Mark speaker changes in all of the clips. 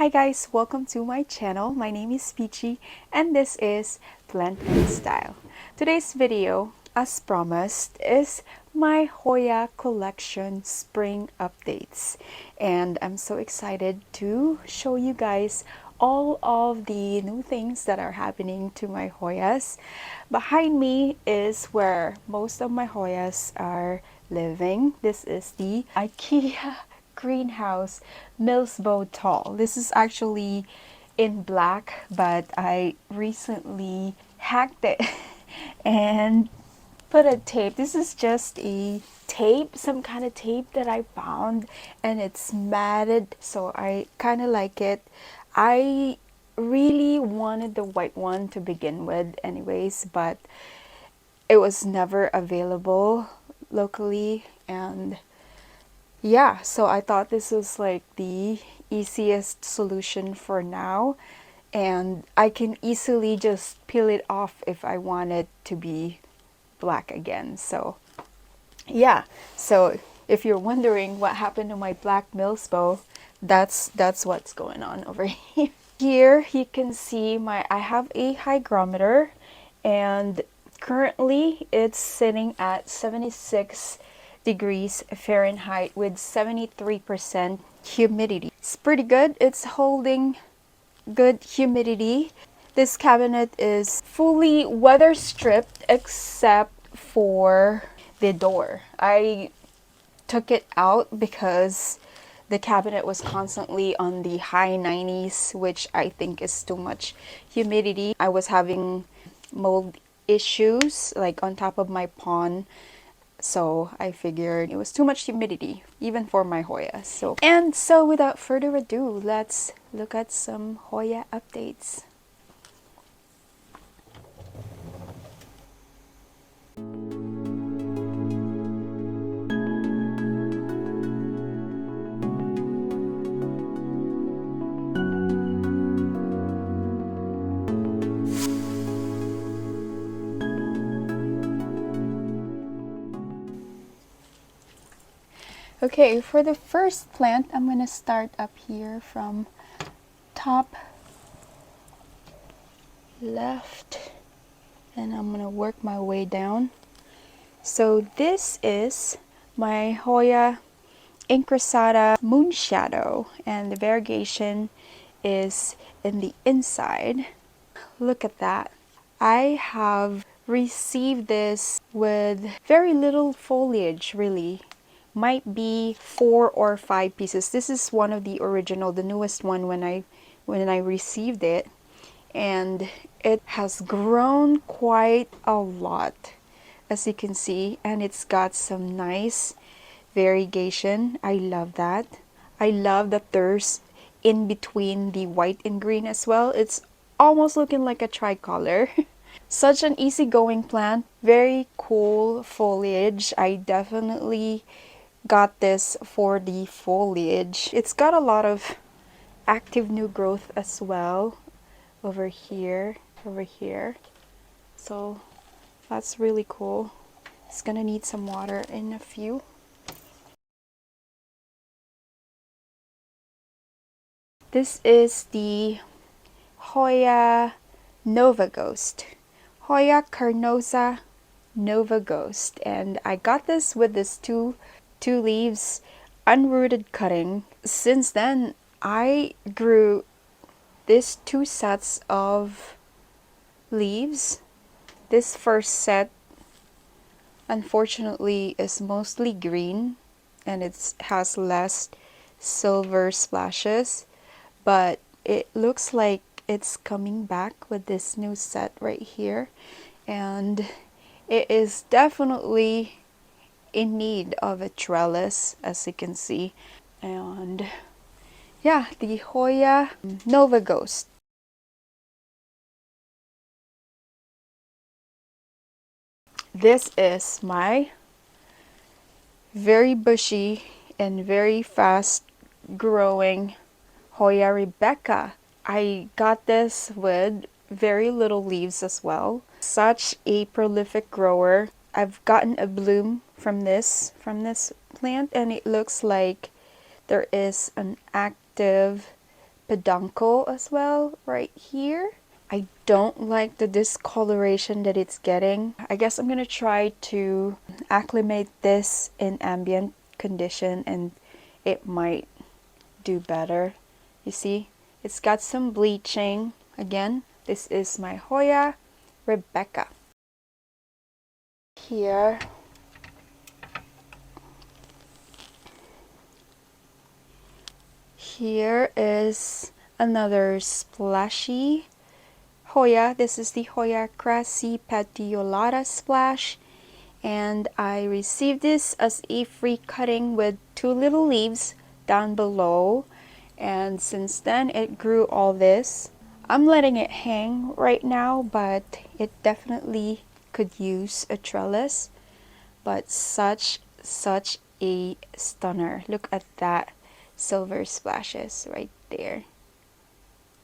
Speaker 1: Hi guys, welcome to my channel. My name is Peachy and this is Plant and Style. Today's video, as promised, is my HOYA collection spring updates. And I'm so excited to show you guys all of the new things that are happening to my HOYAs. Behind me is where most of my HOYAs are living. This is the IKEA greenhouse Milsbo tall. This is actually in black, but I recently hacked it and put a tape. This is just a tape, some kind of tape that I found, and it's matted, so I kind of like it. I really wanted the white one to begin with anyways, but it was never available locally, and yeah, so I thought this was like the easiest solution for now, and I can easily just peel it off if I want it to be black again. So yeah, so if you're wondering what happened to my black Milsbo, that's what's going on over here. Here you can see I have a hygrometer, and currently it's sitting at 76 degrees Fahrenheit with 73% humidity. It's pretty good. It's holding good humidity. This cabinet is fully weather stripped except for the door. I took it out because the cabinet was constantly on the high 90s, which I think is too much humidity. I was having mold issues like on top of my pawn, so I figured it was too much humidity even for my HOYA. So without further ado, let's look at some HOYA updates. Okay, for the first plant, I'm gonna start up here from top left, and I'm gonna work my way down. So this is my HOYA INCRASSATA MOONSHADOW, and the variegation is in the inside. Look at that. I have received this with very little foliage, really. Might be 4 or 5 pieces. This is one of the original, the newest one when I received it, and it has grown quite a lot, as you can see, and it's got some nice variegation. I love that. I love that there's in between the white and green as well. It's almost looking like a tricolor. Such an easygoing plant, very cool foliage. I definitely got this for the foliage. It's got a lot of active new growth as well over here, so that's really cool. It's gonna need some water in a few. This is the HOYA Nova Ghost, HOYA CARNOSA Nova Ghost, and I got this with this two leaves unrooted cutting. Since then I grew these 2 sets of leaves. This first set unfortunately is mostly green and it has less silver splashes, but it looks like it's coming back with this new set right here, and it is definitely in need of a trellis, as you can see. And yeah, the HOYA Nova Ghost. This is my very bushy and very fast growing HOYA Rebecca. I got this with very little leaves as well. Such a prolific grower. I've gotten a bloom from this plant, and it looks like there is an active peduncle as well right here. I don't like the discoloration that it's getting. I guess I'm gonna try to acclimate this in ambient condition and it might do better. You see, it's got some bleaching. Again, this is my Hoya Rebecca. Here is another splashy Hoya. This is the Hoya CRASSIPETIOLATA splash, and I received this as a free cutting with 2 little leaves down below, and since then it grew all this. I'm letting it hang right now, but it definitely could use a trellis. But such a stunner. Look at that silver splashes right there.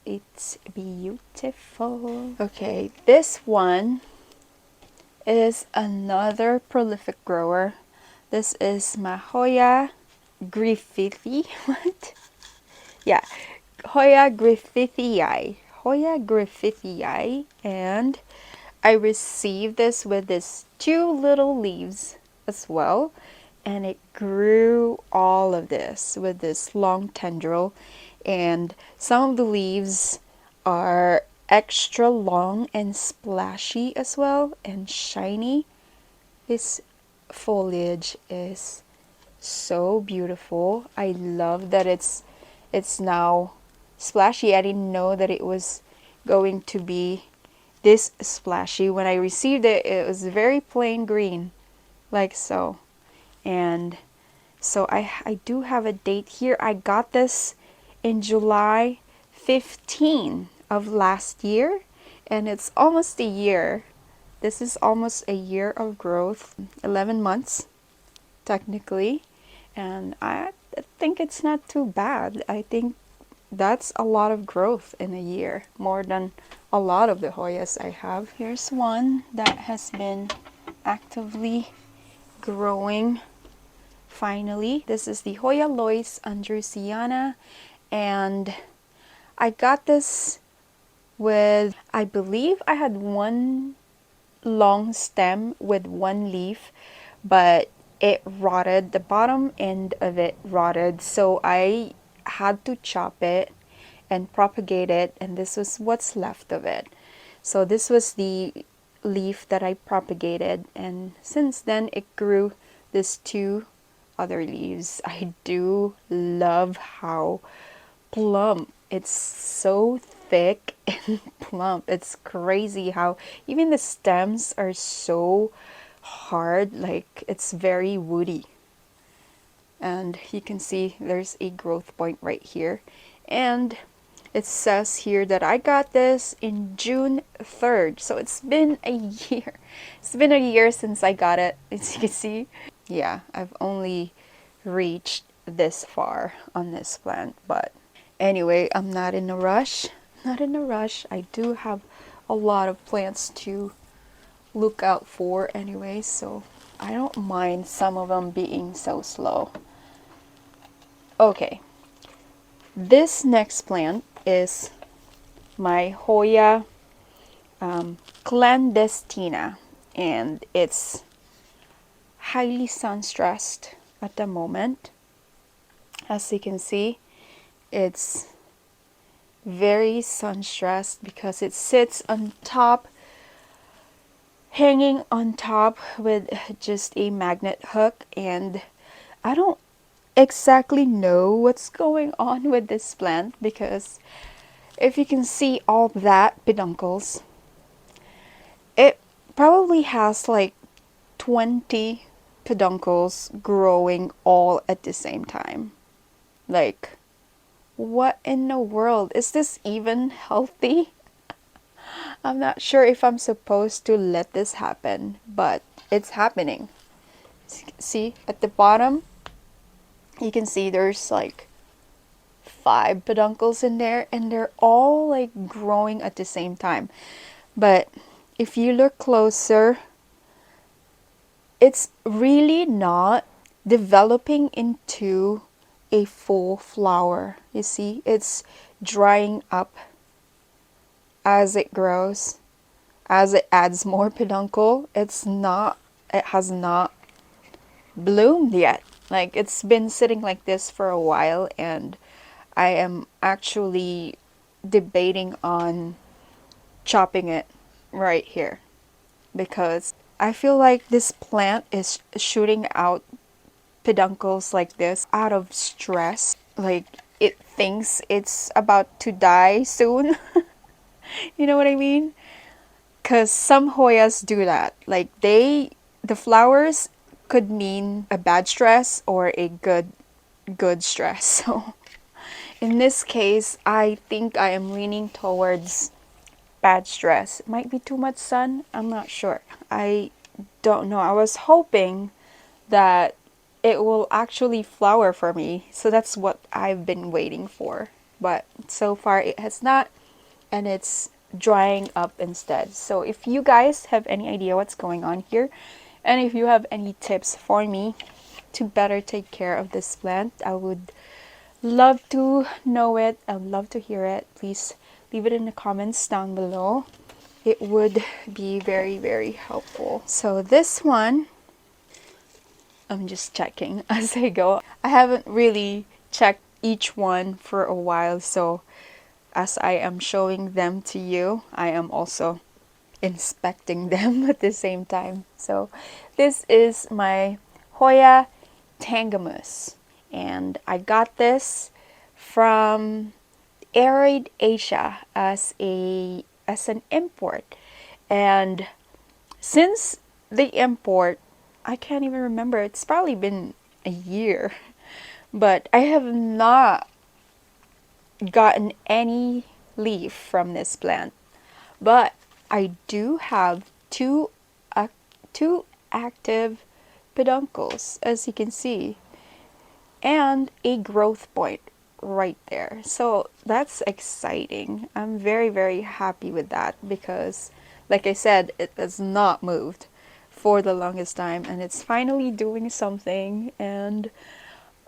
Speaker 1: It's beautiful. Okay, this one is another prolific grower. This is my Hoya Griffithii. What? Yeah, Hoya Griffithii. Hoya Griffithii. And I received this with these 2 little leaves as well. And it grew all of this with this long tendril. And some of the leaves are extra long and splashy as well and shiny. This foliage is so beautiful. I love that it's now splashy. I didn't know that it was going to be this splashy. When I received it, it was very plain green, like so. And so I do have a date here. I got this in July 15 of last year, and it's almost a year. This is almost a year of growth, 11 months technically, and I think it's not too bad. I think that's a lot of growth in a year, more than a lot of the Hoyas I have. Here's one that has been actively growing finally. This is the Hoya Lois Andrewsiana, and I got this with, I believe I had 1 long stem with 1 leaf, but it rotted. The bottom end of it rotted, so I had to chop it and propagate it, and this was what's left of it. So this was the leaf that I propagated, and since then it grew these 2 other leaves. I do love how plump. It's so thick and plump. It's crazy how even the stems are so hard, like it's very woody. And you can see there's a growth point right here. And it says here that I got this in June 3rd. So it's been a year. It's been a year since I got it, as you can see. Yeah, I've only reached this far on this plant, but anyway, I'm not in a rush. Not in a rush. I do have a lot of plants to look out for anyway, so I don't mind some of them being so slow. Okay, this next plant is my Hoya Clandestina, and it's highly sun stressed at the moment. As you can see, it's very sun stressed because it sits on top, hanging on top with just a magnet hook, and I don't exactly know what's going on with this plant, because if you can see all that peduncles, it probably has like 20 peduncles growing all at the same time. Like, what in the world? Is this even healthy? I'm not sure if I'm supposed to let this happen, but it's happening. See, at the bottom, you can see there's like 5 peduncles in there, and they're all like growing at the same time. But if you look closer, it's really not developing into a full flower. You see, it's drying up as it grows, as it adds more peduncle. It has not bloomed yet. Like, it's been sitting like this for a while, and I am actually debating on chopping it right here, because I feel like this plant is shooting out peduncles like this out of stress. Like, it thinks it's about to die soon. You know what I mean? Because some Hoyas do that. Like, the flowers could mean a bad stress or a good stress. So in this case, I think I am leaning towards bad stress. It might be too much sun. I'm not sure. I don't know. I was hoping that it will actually flower for me. So that's what I've been waiting for. But so far it has not, and it's drying up instead. So if you guys have any idea what's going on here, and if you have any tips for me to better take care of this plant, I would love to know it. I would love to hear it. Please leave it in the comments down below. It would be very, very helpful. So this one, I'm just checking as I go. I haven't really checked each one for a while, so as I am showing them to you, I am also inspecting them at the same time. So this is my Hoya Tangamus, and I got this from Arid Asia as an import. And since the import, I can't even remember, it's probably been a year, but I have not gotten any leaf from this plant. But I do have two active peduncles, as you can see, and a growth point right there. So that's exciting. I'm very, very happy with that, because like I said, it has not moved for the longest time, and it's finally doing something, and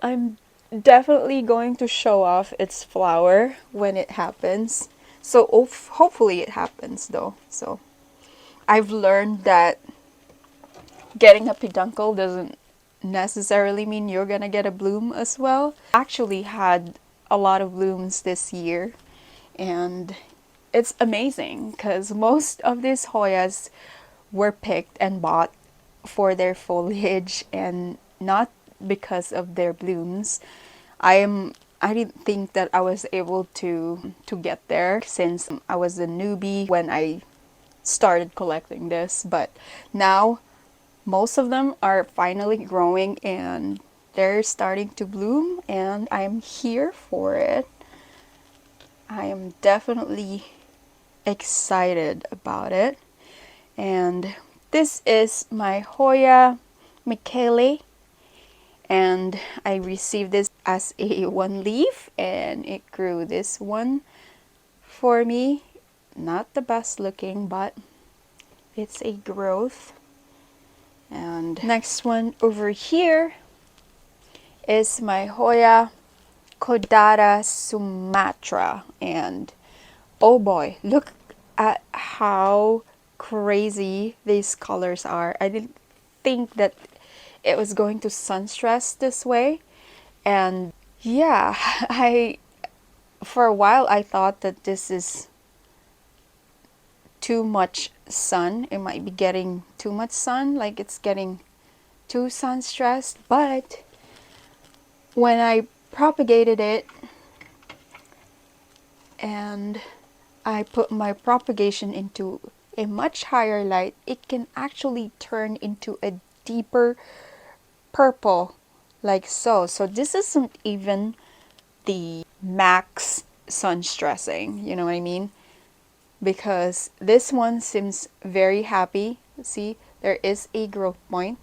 Speaker 1: I'm definitely going to show off its flower when it happens. So hopefully it happens though. So I've learned that getting a peduncle doesn't necessarily mean you're gonna get a bloom as well. Actually had a lot of blooms this year, and it's amazing because most of these Hoyas were picked and bought for their foliage and not because of their blooms. I didn't think that I was able to get there, since I was a newbie when I started collecting this, but now most of them are finally growing and they're starting to bloom, and I'm here for it. I am definitely excited about it. And this is my Hoya Michele, and I received this as a one leaf, and it grew this one for me. Not the best looking, but it's a growth. And next one over here is my Hoya CAUDATA Sumatra, and oh boy, look at how crazy these colors are. I didn't think that it was going to sun stress this way, and yeah, for a while I thought that this is too much sun. It might be getting too much sun, like it's getting too sun stressed. But when I propagated it and I put my propagation into a much higher light, it can actually turn into a deeper purple, like so. So this isn't even the max sun stressing, you know what I mean? Because this one seems very happy. See, there is a growth point,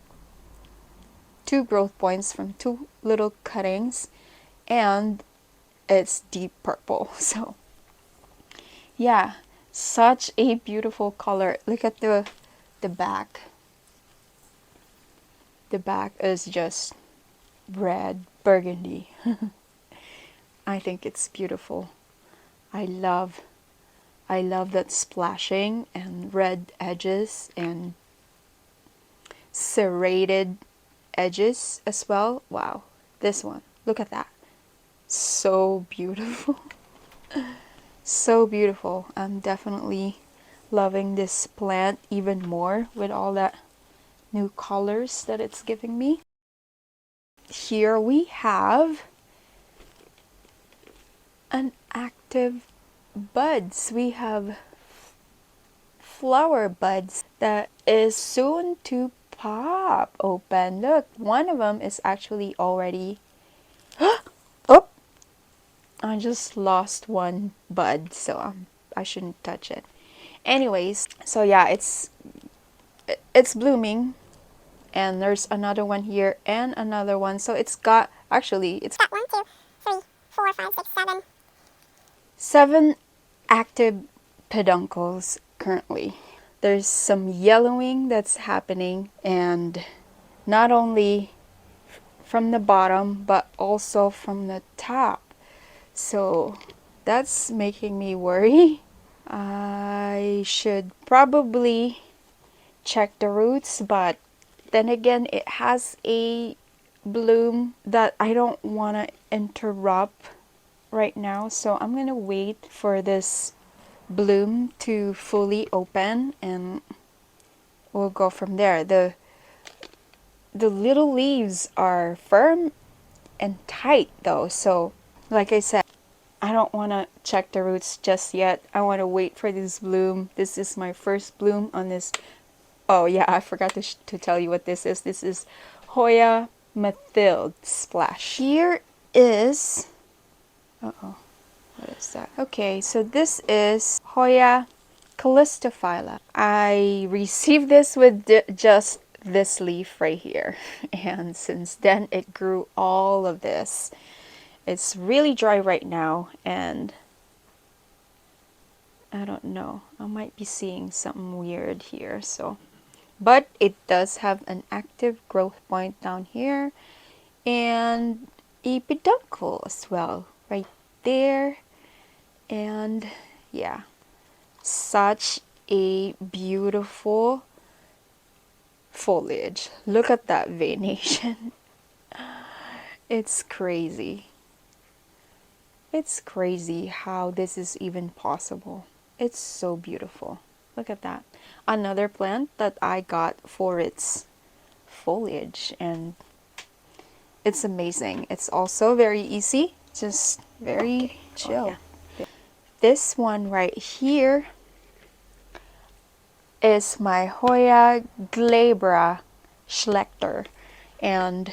Speaker 1: two growth points from two little cuttings, and it's deep purple. So yeah, such a beautiful color. Look at the back. The back is just red burgundy. I think it's beautiful. I love that splashing and red edges and serrated edges as well. Wow, this one, look at that. So beautiful. So beautiful. I'm definitely loving this plant even more with all that new colors that it's giving me. Here we have an active buds. We have flower buds that is soon to pop open. Look, one of them is actually already oh, I just lost one bud, so I shouldn't touch it. Anyways, so yeah, it's blooming, and there's another one here and another one. So it's got, actually it's got 1, 2, 3, 4, 5, 6, 7 7 active peduncles currently. There's some yellowing that's happening, and not only from the bottom but also from the top. So that's making me worry. I should probably check the roots, but then again, it has a bloom that I don't want to interrupt right now, so I'm gonna wait for this bloom to fully open and we'll go from there. The little leaves are firm and tight though, so like I said, I don't want to check the roots just yet. I want to wait for this bloom. This is my first bloom on this. Oh yeah, I forgot to tell you what this is. This is HOYA MATHILDE Splash. Here is, uh-oh, what is that? Okay, so this is HOYA CALLISTOPHYLLA. I received this with just this leaf right here. And since then, it grew all of this. It's really dry right now, and I don't know. I might be seeing something weird here, so. But it does have an active growth point down here and a peduncle as well right there. And yeah, such a beautiful foliage. Look at that venation. It's crazy. It's crazy how this is even possible. It's so beautiful. Look at that. Another plant that I got for its foliage, and it's amazing. It's also very easy, just very chill. Oh, yeah. This one right here is my HOYA GLABRA SCHLECTER, and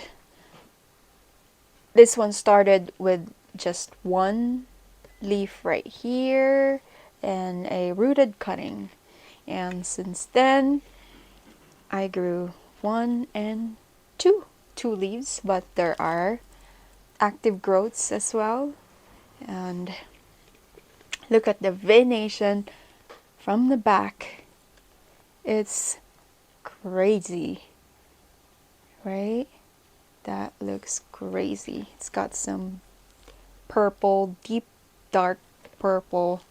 Speaker 1: this one started with just one leaf right here and a rooted cutting, and since then I grew 1 and 2 leaves, but there are active growths as well. And look at the venation from the back. It's crazy, right? That looks crazy. It's got some purple, deep dark purple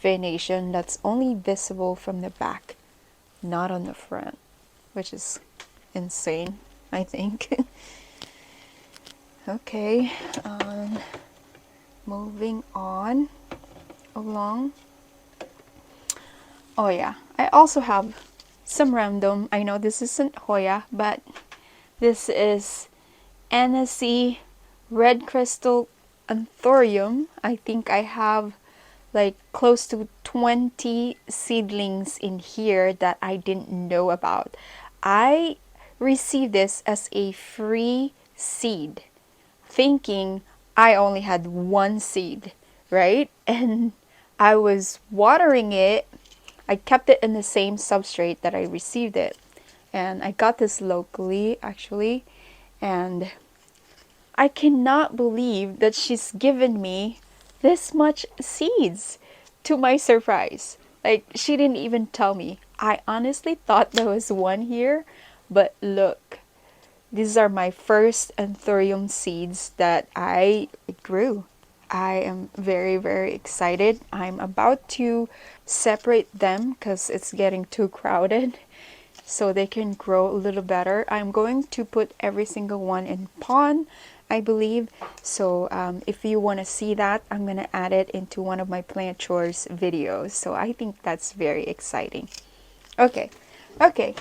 Speaker 1: venation that's only visible from the back, not on the front, which is insane, I think. Okay, moving on along. Oh yeah, I also have some random, I know this isn't HOYA, but this is NSC red crystal anthurium. I think I have like close to 20 seedlings in here that I didn't know about. I received this as a free seed, thinking I only had one seed, right? And I was watering it. I kept it in the same substrate that I received it. And I got this locally, actually. And I cannot believe that she's given me this much seeds, to my surprise. Like, she didn't even tell me. I honestly thought there was one here, but look, these are my first anthurium seeds that I grew. I am very, very excited. I'm about to separate them because it's getting too crowded so they can grow a little better. I'm going to put every single one in pond, I believe. So if you want to see that, I'm going to add it into one of my plant chores videos. So I think that's very exciting. Okay,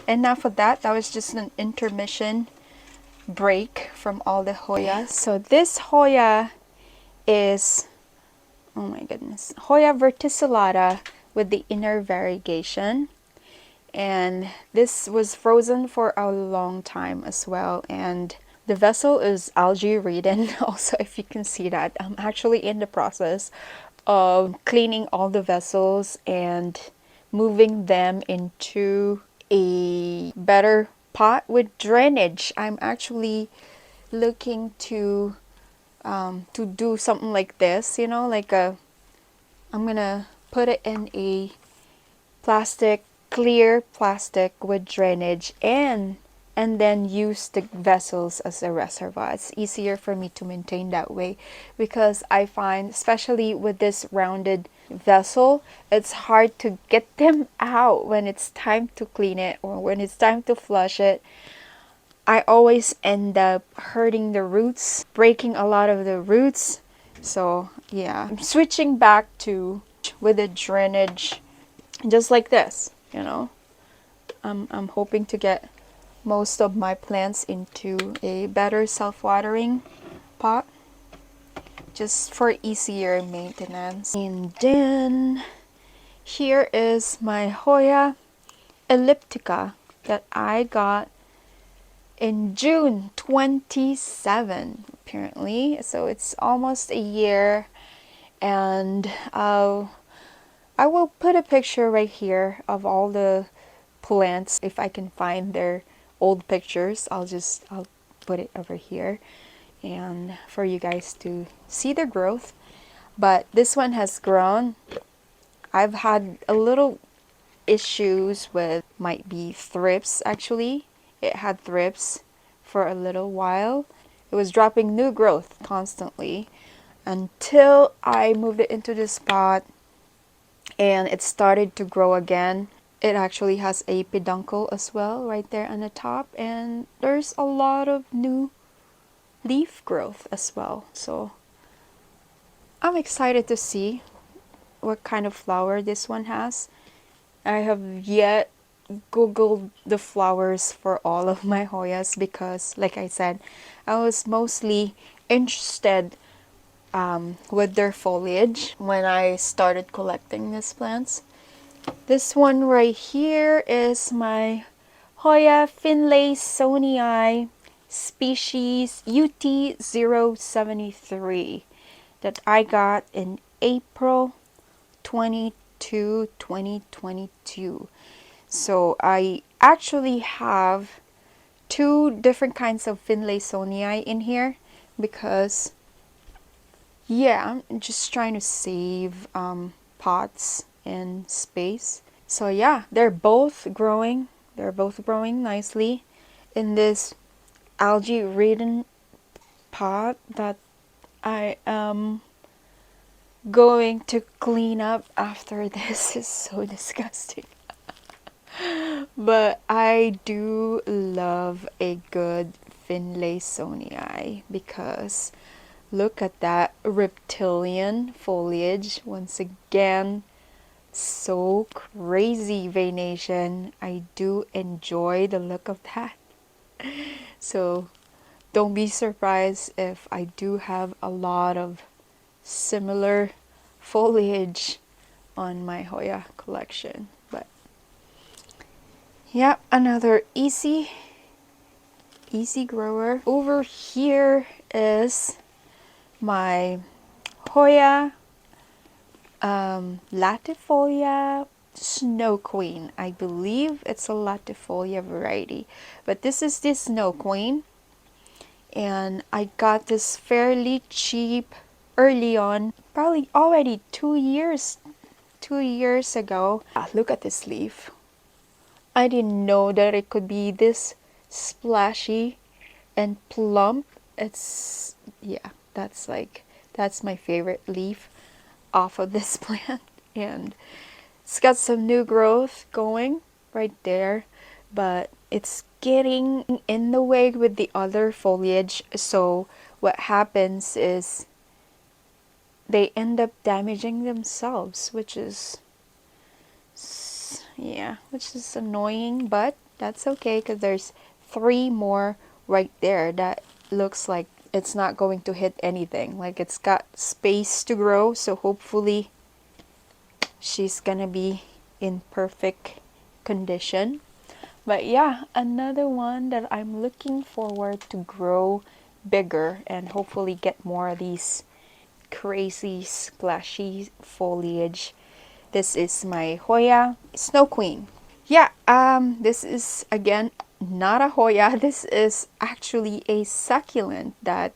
Speaker 1: enough of that. That was just an intermission break from all the Hoyas. So this Hoya is, oh my goodness, Hoya verticillata with the inner variegation. And this was frozen for a long time as well. And the vessel is algae ridden. Also, if you can see that, I'm actually in the process of cleaning all the vessels and moving them into a better pot with drainage. I'm actually looking to do something like this, you know, like I'm gonna put it in a clear plastic with drainage and then use the vessels as a reservoir. It's easier for me to maintain that way because I find, especially with this rounded vessel, it's hard to get them out when it's time to clean it or when it's time to flush it. I always end up hurting the roots, breaking a lot of the roots. So yeah, I'm switching back to with the drainage just like this, you know. I'm hoping to get most of my plants into a better self-watering pot just for easier maintenance. And then here is my Hoya elliptica that I got in June 27 apparently, so it's almost a year. And I will put a picture right here of all the plants. If I can find their old pictures, I'll put it over here and for you guys to see the growth. But this one has grown. I've had a little issues with, might be thrips actually. It had thrips for a little while. It was dropping new growth constantly until I moved it into this pot and it started to grow again. It actually has a peduncle as well right there on the top, and there's a lot of new leaf growth as well. So I'm excited to see what kind of flower this one has. I have yet googled the flowers for all of my Hoyas because, like I said, I was mostly interested with their foliage when I started collecting these plants. This one right here is my Hoya finlaysonii species UT073 that I got in April 22, 2022. So I actually have two different kinds of finlaysonii in here because, yeah, I'm just trying to save pots and space. So yeah, they're both growing. They're both growing nicely in this algae ridden pot that I am going to clean up after this. Is so disgusting. But I do love a good finlaysonii because look at that reptilian foliage once again. So crazy veination. I do enjoy the look of that. So don't be surprised if I do have a lot of similar foliage on my Hoya collection. But yeah, another easy grower. Over here is my Hoya Latifolia Snow Queen. I believe it's a Latifolia variety, but this is the Snow Queen, and I got this fairly cheap early on, probably already 2 years ago. Look at this leaf. I didn't know that it could be this splashy and plump. It's, yeah, that's That's my favorite leaf off of this plant. And it's got some new growth going right there, but it's getting in the way with the other foliage. So what happens is they end up damaging themselves, which is, yeah, which is annoying, but that's okay because there's 3 more right there that looks like it's not going to hit anything. Like it's got space to grow, so hopefully she's gonna be in perfect condition. But yeah, another one that I'm looking forward to grow bigger and hopefully get more of these crazy splashy foliage. This is my Hoya Snow Queen. Yeah, this is again not a Hoya. This is actually a succulent that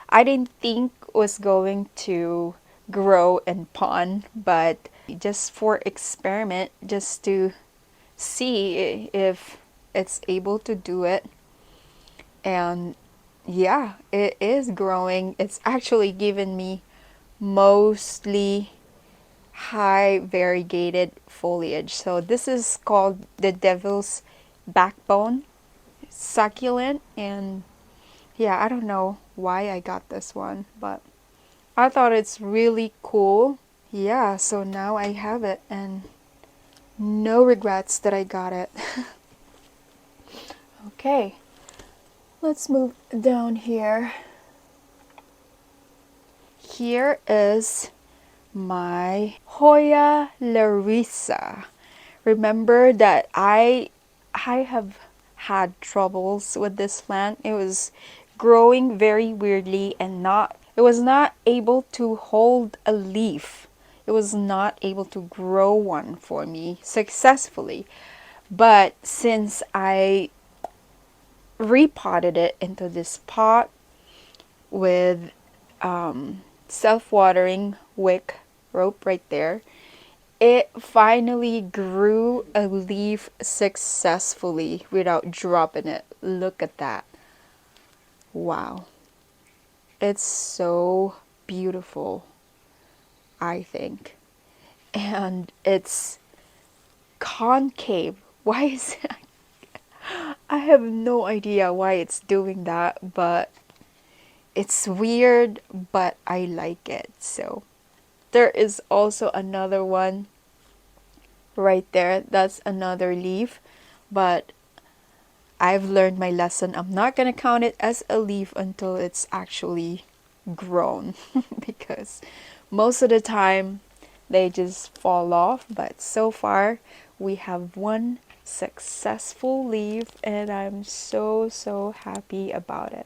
Speaker 1: I didn't think was going to grow and pond, but just for experiment, just to see if it's able to do it. And yeah, it is growing. It's actually given me mostly high variegated foliage. So this is called the Devil's Backbone succulent, and yeah, I don't know why I got this one, but I thought it's really cool. Yeah, so now I have it and no regrets that I got it. Okay, let's move down here. Here is my Hoya LARISA. Remember that I have had troubles with this plant. It was growing very weirdly and it was not able to hold a leaf. It was not able to grow one for me successfully. But since I repotted it into this pot with self-watering wick rope right there, it finally grew a leaf successfully without dropping it. Look at that. Wow. It's so beautiful, I think. And it's concave. Why is it? I have no idea why it's doing that, but it's weird, but I like it. So there is also another one right there. That's another leaf, but I've learned my lesson. I'm not gonna count it as a leaf until it's actually grown because most of the time they just fall off. But so far we have one successful leaf and I'm so happy about it.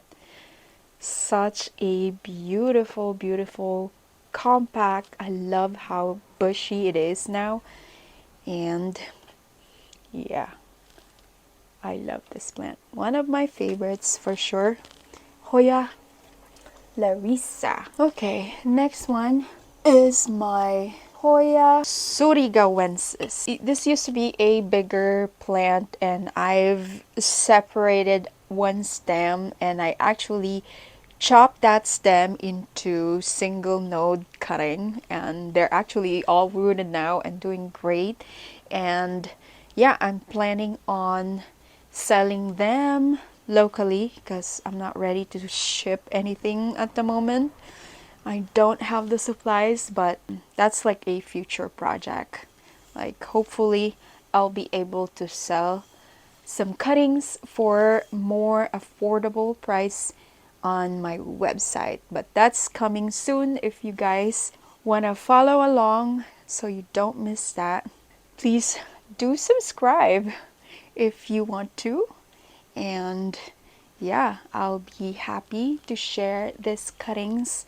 Speaker 1: Such a beautiful, beautiful, compact. I love how bushy it is now. And yeah, I love this plant. One of my favorites for sure. Hoya LARISA. Okay, next one is my Hoya surigawensis. This used to be a bigger plant and I've separated one stem and I actually chopped that stem into single node cutting and they're actually all rooted now and doing great. And yeah, I'm planning on selling them locally because I'm not ready to ship anything at the moment. I don't have the supplies, but that's like a future project. Like hopefully I'll be able to sell some cuttings for more affordable price on my website, but that's coming soon. If you guys want to follow along so you don't miss that, please do subscribe if you want to. And yeah, I'll be happy to share these cuttings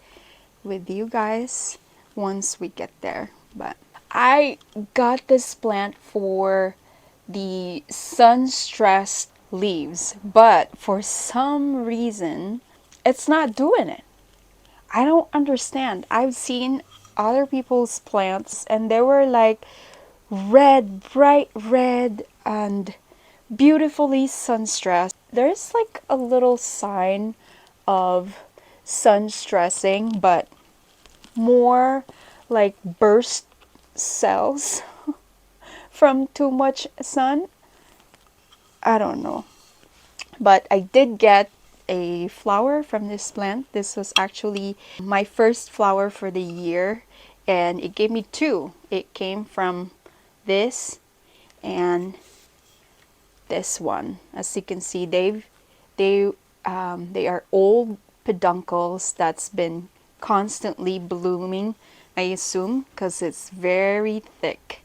Speaker 1: with you guys once we get there. But I got this plant for the sun-stressed leaves, but for some reason it's not doing it. I don't understand. I've seen other people's plants and they were like red, bright red and beautifully sun-stressed. There's like a little sign of sun stressing, but more like burst cells from too much sun. I don't know. But I did get a flower from this plant. This was actually my first flower for the year, and it gave me two. It came from this and this one. As you can see, they are old peduncles that's been constantly blooming, I assume, because it's very thick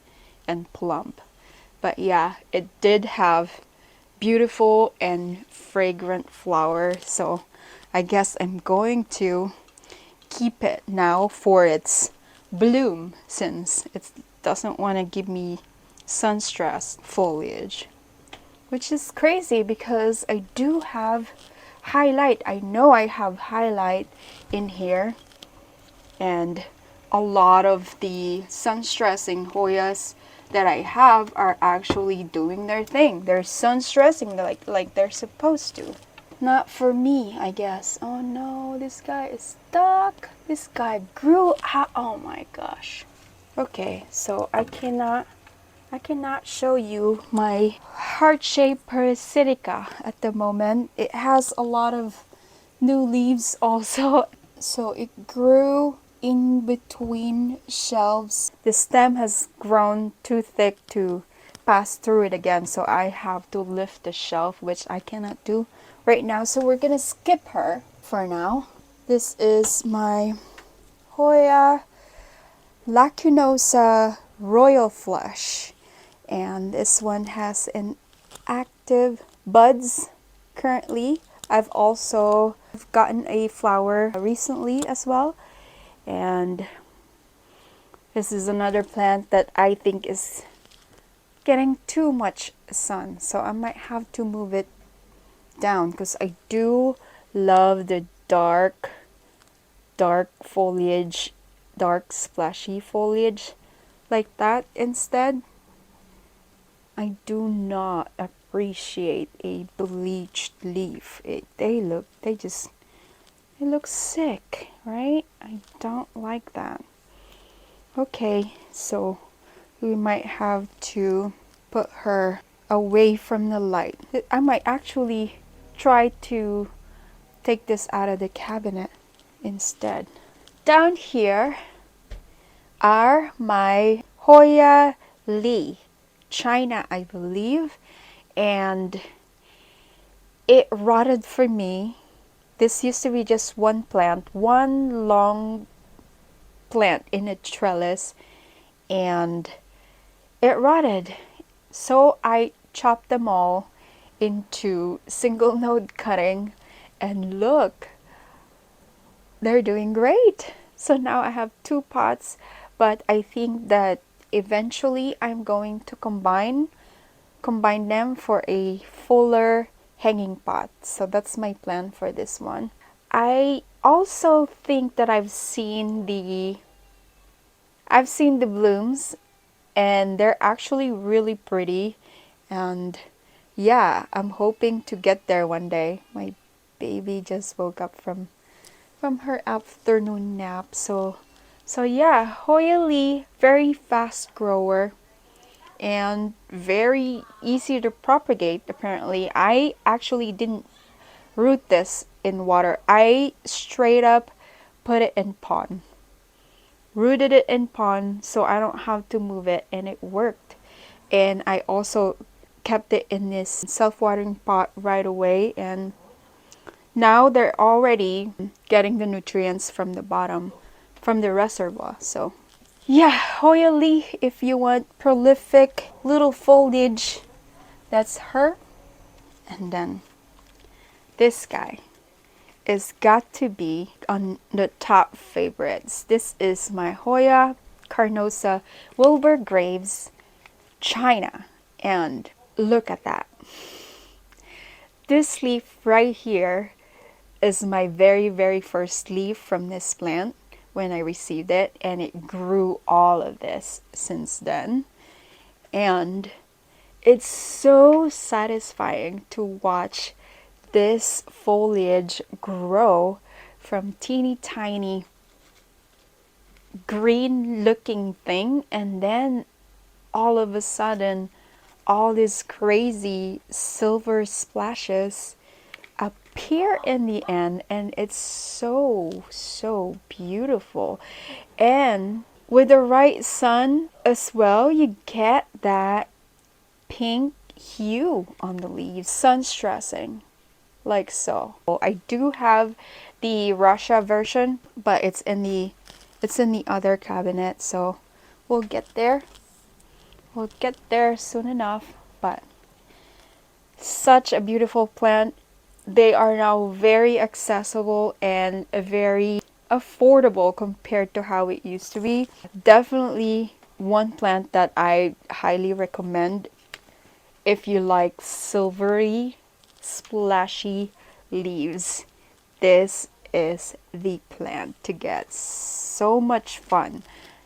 Speaker 1: and plump. But yeah, it did have beautiful and fragrant flower, so I guess I'm going to keep it now for its bloom, since it doesn't want to give me sun stressed foliage, which is crazy because I do have highlight. I know I have highlight in here, and a lot of the sun stressing Hoyas that I have are actually doing their thing. They're sun stressing like they're supposed to. Not for me, I guess. Oh no, this guy is stuck. This guy grew out. Oh my gosh. Okay, so I cannot show you my heart-shaped parasitica at the moment. It has a lot of new leaves also. So it grew in between shelves. The stem has grown too thick to pass through it again, so I have to lift the shelf, which I cannot do right now. So we're gonna skip her for now. This is my Hoya LACUNOSA Royal Flush, and this one has an active buds currently. I've also gotten a flower recently as well, and this is another plant that I think is getting too much sun, so I might have to move it down, because I do love the dark foliage, dark splashy foliage like that. Instead, I do not appreciate a bleached leaf. They look sick, right? I don't like that. Okay, so we might have to put her away from the light. I might actually try to take this out of the cabinet instead. Down here are my Hoya Lee, China, I believe, and it rotted for me. This used to be just one plant, one long plant in a trellis, and it rotted. So I chopped them all into single node cutting, and look, they're doing great. So now I have two pots, but I think that eventually I'm going to combine them for a fuller hanging pot. So that's my plan for this one. I also think that I've seen the blooms, and they're actually really pretty, and yeah, I'm hoping to get there one day. My baby just woke up from her afternoon nap, so yeah, Hoya Lee, very fast grower and very easy to propagate. Apparently, I actually didn't root this in water. I straight up put it in pond, rooted it in pond, so I don't have to move it, and it worked. And I also kept it in this self-watering pot right away, and now they're already getting the nutrients from the bottom, from the reservoir. So yeah, Hoya Lee, if you want prolific little foliage, that's her. And then this guy is got to be on the top favorites. This is my Hoya CARNOSA Wilbur Graves China, and look at that. This leaf right here is my very first leaf from this plant when I received it, and it grew all of this since then. And it's so satisfying to watch this foliage grow from teeny tiny green looking thing, and then all of a sudden all these crazy silver splashes appear in the end, and it's so beautiful. And with the right sun as well, you get that pink hue on the leaves, sun stressing like so. I do have the Russia version, but it's in the other cabinet, so we'll get there soon enough. But such a beautiful plant. They are now very accessible and very affordable compared to how it used to be. Definitely one plant that I highly recommend if you like silvery, splashy leaves. This is the plant to get. So much fun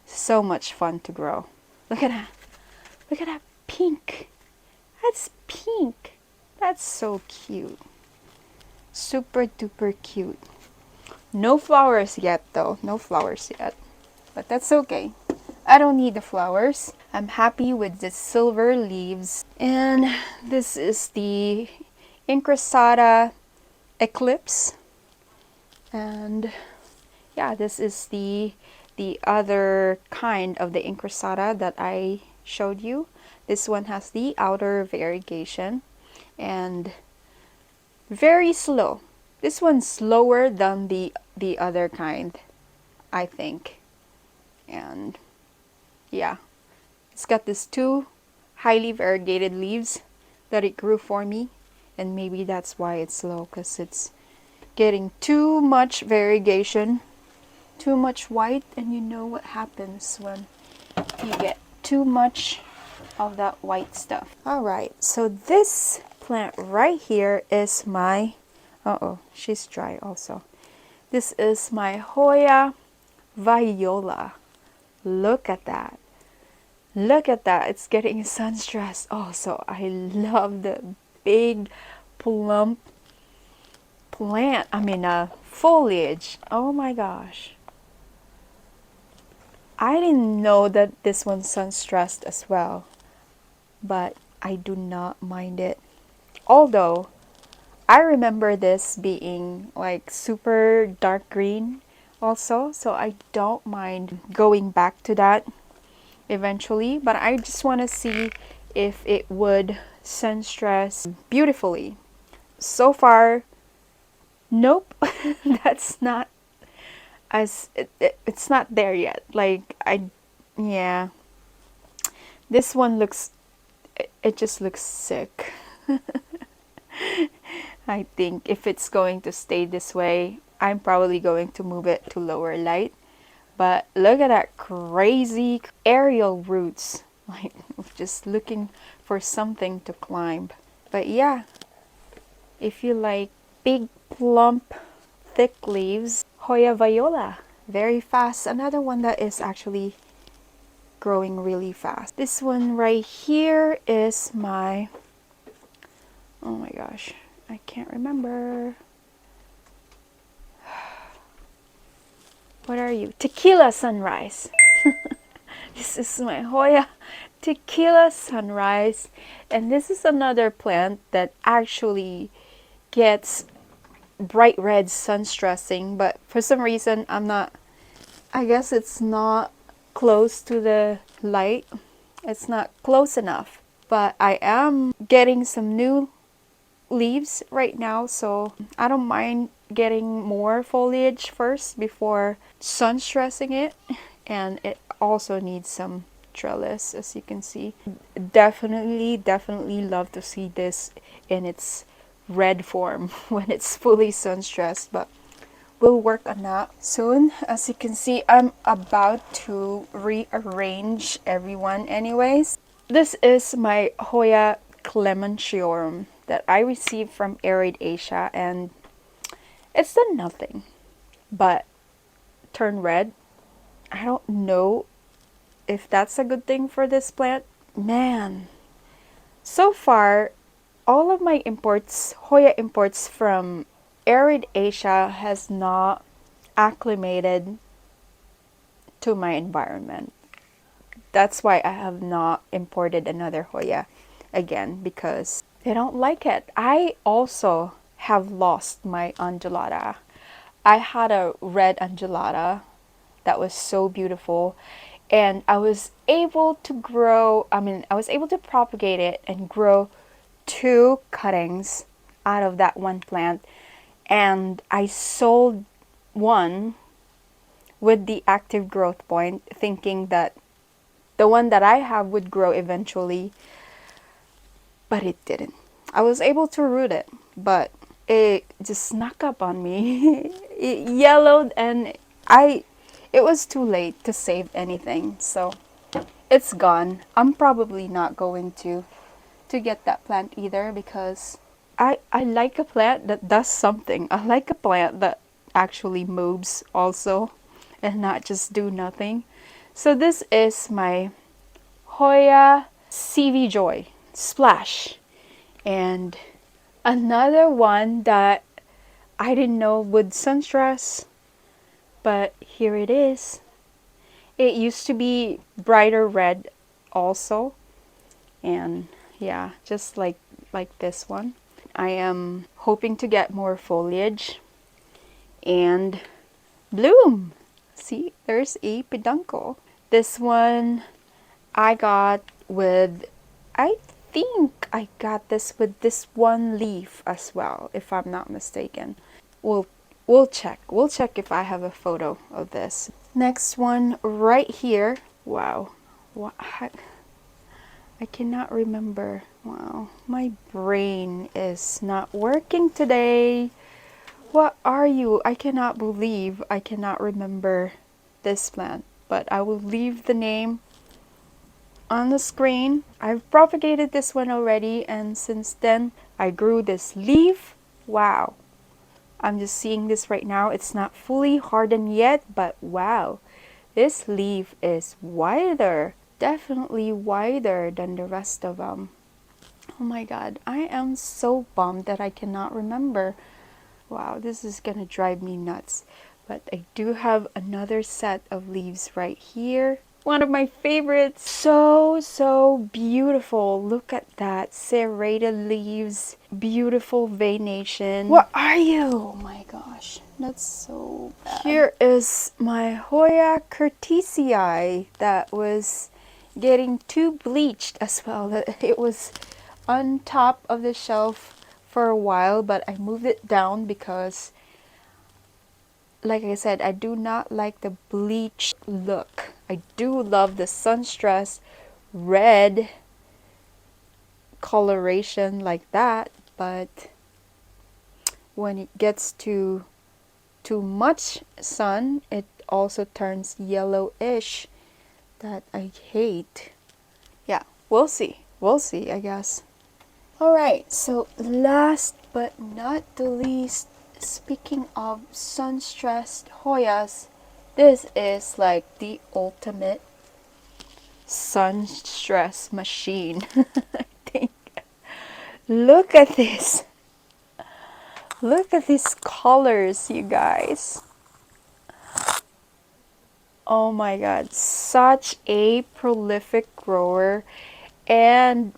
Speaker 1: to grow. Look at that pink. That's pink. That's so cute. Super duper cute. No flowers yet though. No flowers yet. But that's okay. I don't need the flowers. I'm happy with the silver leaves. And this is the INCRASSATA ECLIPSE. And yeah, this is the other kind of the INCRASSATA that I showed you. This one has the outer variegation and very slow. This one's slower than the other kind, I think. And yeah, it's got these two highly variegated leaves that it grew for me, and maybe that's why it's slow, because it's getting too much variegation, too much white, and you know what happens when you get too much of that white stuff. Alright, so this plant right here is my, she's dry also. This is my HOYA VIOLA. Look at that. Look at that. It's getting sun stressed also. I love the big plump plant. I mean foliage. Oh my gosh. I didn't know that this one's sun stressed as well, but I do not mind it. Although I remember this being like super dark green also, so I don't mind going back to that eventually, but I just want to see if it would sun stress beautifully. So far, nope. That's not as it's not there yet. Like yeah, this one looks, it just looks sick. I think if it's going to stay this way, I'm probably going to move it to lower light. But look at that crazy aerial roots, like just looking for something to climb. But yeah, if you like big plump thick leaves, HOYA VIOLA, very fast. Another one that is actually growing really fast. This one right here is my, oh my gosh, I can't remember. What are you? Tequila Sunrise. This is my HOYA Tequila Sunrise. And this is another plant that actually gets bright red sun stressing, but for some reason I guess it's not close to the light. It's not close enough. But I am getting some new leaves right now, so I don't mind getting more foliage first before sun stressing it. And it also needs some trellis, as you can see. Definitely love to see this in its red form when it's fully sun stressed, but we'll work on that soon. As you can see, I'm about to rearrange everyone anyways. This is my HOYA Clementiorum that I received from Arid Asia, and it's done nothing but turn red. I don't know if that's a good thing for this plant. Man, so far all of my imports, HOYA imports from Arid Asia, has not acclimated to my environment. That's why I have not imported another Hoya again, because they don't like it. I also have lost my undulata. I had a red undulata that was so beautiful, and I was able to grow, I was able to propagate it and grow 2 cuttings out of that one plant, and I sold one with the active growth point, thinking that the one that I have would grow eventually, but it didn't. I was able to root it, but it just snuck up on me. It yellowed, and it was too late to save anything, so it's gone. I'm probably not going to get that plant either, because I like a plant that does something. I like a plant that actually moves also and not just do nothing. So this is my Hoya CV Joy Splash, and another one that I didn't know would sunstress, but here it is. It used to be brighter red also, and yeah, just like this one. I am hoping to get more foliage and bloom. See, there's a peduncle. This one I got with, I think I got this with this one leaf as well, if I'm not mistaken. We'll check. We'll check if I have a photo of this. Next one right here. Wow. What? I cannot remember. Wow, my brain is not working today. What are you? I cannot believe I cannot remember this plant, but I will leave the name on the screen. I've propagated this one already, and since then I grew this leaf. Wow. I'm just seeing this right now. It's not fully hardened yet, but wow. This leaf is wider. Definitely wider than the rest of them. Oh my god, I am so bummed that I cannot remember. Wow, this is gonna drive me nuts. But I do have another set of leaves right here. One of my favorites. So beautiful. Look at that. Serrated leaves. Beautiful veination. What are you? Oh my gosh. That's so bad. Here is my Hoya curtisii that was getting too bleached as well. It was on top of the shelf for a while, but I moved it down because, like I said, I do not like the bleach look. I do love the sunstress red coloration like that, but when it gets to too much sun, it also turns yellowish, that I hate. Yeah, we'll see. We'll see, I guess. Alright, so last but not the least, speaking of sun-stressed Hoyas, this is like the ultimate sun-stress machine. I think. Look at this. Look at these colors, you guys. Oh my god, such a prolific grower, and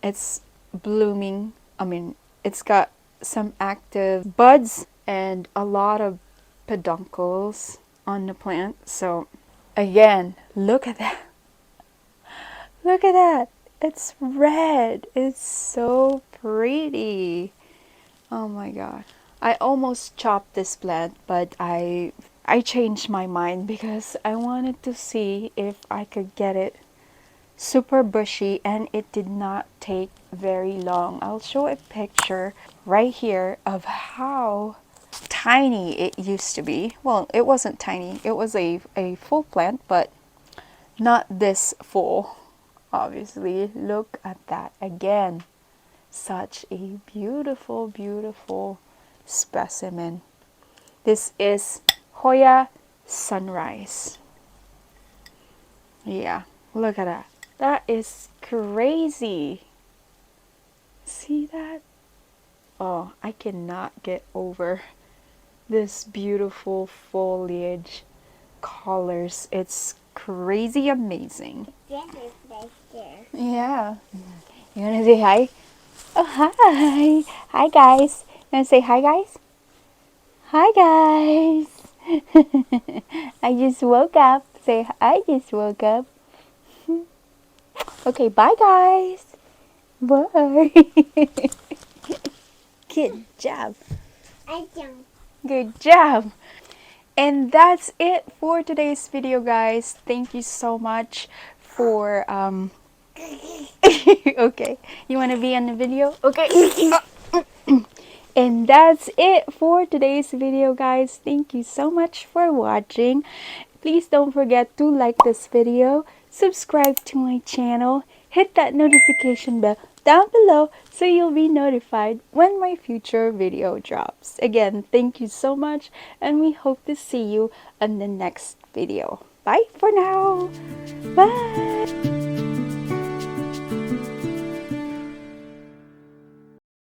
Speaker 1: it's blooming. It's got some active buds and a lot of peduncles on the plant. So again, look at that. Look at that. It's red. It's so pretty. Oh my god. I almost chopped this plant, but I changed my mind because I wanted to see if I could get it super bushy, and it did not take very long. I'll show a picture right here of how tiny it used to be. Well, it wasn't tiny. It was a full plant, but not this full. Obviously, look at that again. Such a beautiful, beautiful specimen. This is Hoya Sunrise. Yeah, look at that. That is crazy. See that? Oh, I cannot get over this beautiful foliage colors. It's crazy amazing.
Speaker 2: This is right there.
Speaker 1: Yeah. You wanna say hi? Oh, hi. Hi, guys. You wanna say hi, guys? Hi, guys. I just woke up. Say, I just woke up. Okay, bye, guys. Bye. Good job.
Speaker 2: I jump.
Speaker 1: Good job. And that's it for today's video, guys. Thank you so much for okay, you want to be on the video? Okay. And that's it for today's video, guys. Thank you so much for watching. Please don't forget to like this video, subscribe to my channel, hit that notification bell down below so you'll be notified when my future video drops. Again, thank you so much, and we hope to see you on the next video. Bye for now. Bye.